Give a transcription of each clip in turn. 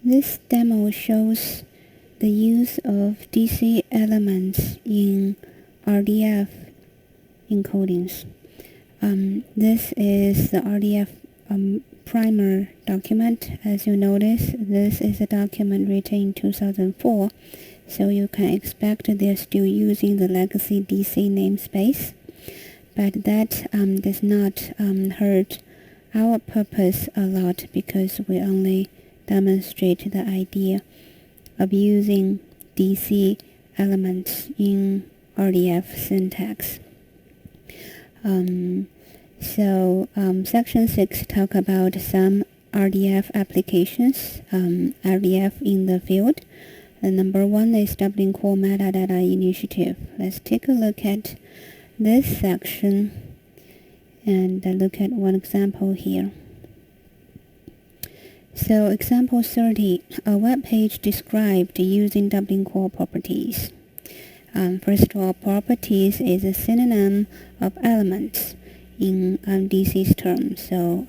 This demo shows the use of DC elements in RDF encodings. This is the RDF primer document. As you notice, this is a document written in 2004, so you can expect they're still using the legacy DC namespace. But that does not hurt our purpose a lot, because we only demonstrate the idea of using DC elements in RDF syntax. Section 6 talk about some RDF applications, RDF in the field. Number 1 is Dublin Core Metadata Initiative. Let's take a look at this section and look at one example here. So example 30, a web page described using Dublin Core properties. First of all, properties is a synonym of elements in DC's term, so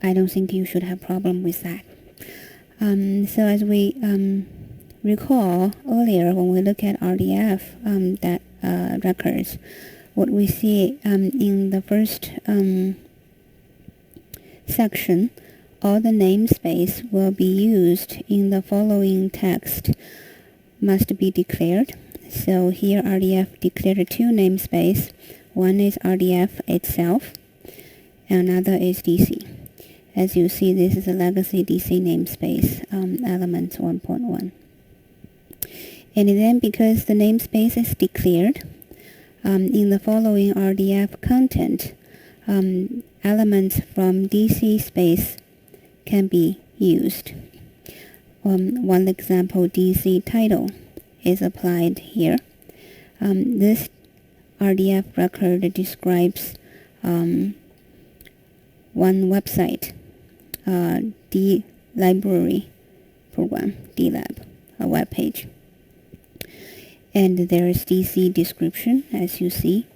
I don't think you should have problem with that. So as we recall earlier, when we look at RDF records, what we see in the first section, all the namespace will be used in the following text must be declared. So here RDF declared two namespace. One is RDF itself, and another is DC. As you see, this is a legacy DC namespace, element 1.1. And then because the namespace is declared, in the following RDF content, elements from DC space can be used. One example, DC title is applied here. This RDF record describes one website, D library program, DLab, a web page. And there is DC description, as you see.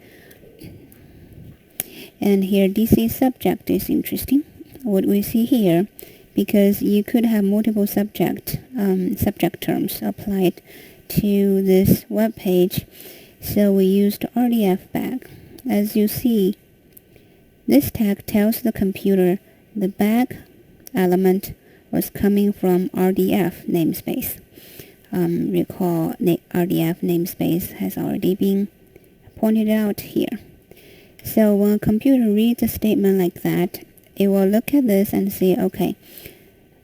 And here DC subject is interesting. What we see here, because you could have multiple subject terms applied to this web page, so we used RDF bag. As you see, this tag tells the computer the bag element was coming from RDF namespace. Recall RDF namespace has already been pointed out here. So when a computer reads a statement like that, it will look at this and say, okay,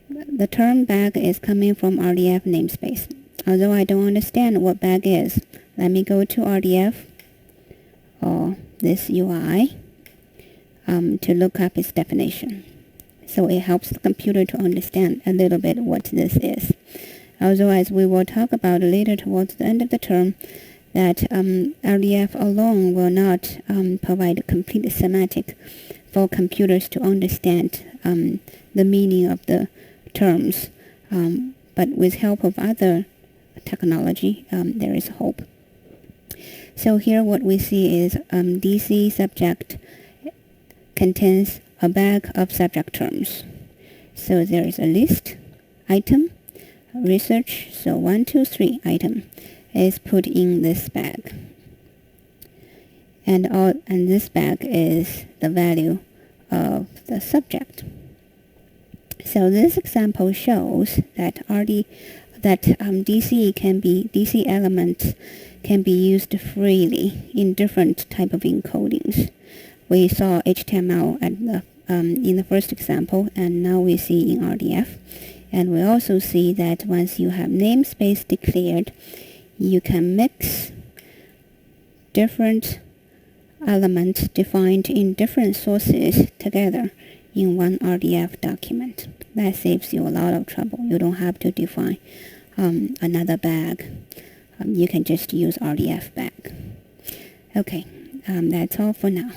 the term bag is coming from RDF namespace. Although I don't understand what bag is, let me go to RDF or this UI to look up its definition. So it helps the computer to understand a little bit what this is. Although, as we will talk about later towards the end of the term, that RDF alone will not provide a complete semantic for computers to understand the meaning of the terms. But with help of other technology, there is hope. So here what we see is DC subject contains a bag of subject terms. So there is a list, item, research, so 1, 2, 3 item is put in this bag. And this bag is the value of the subject. So this example shows that DC elements can be used freely in different type of encodings. We saw HTML in the first example, and now we see in RDF. And we also see that once you have namespace declared, you can mix different elements defined in different sources together in one RDF document. That saves you a lot of trouble. You don't have to define another bag. You can just use RDF bag. Okay, that's all for now.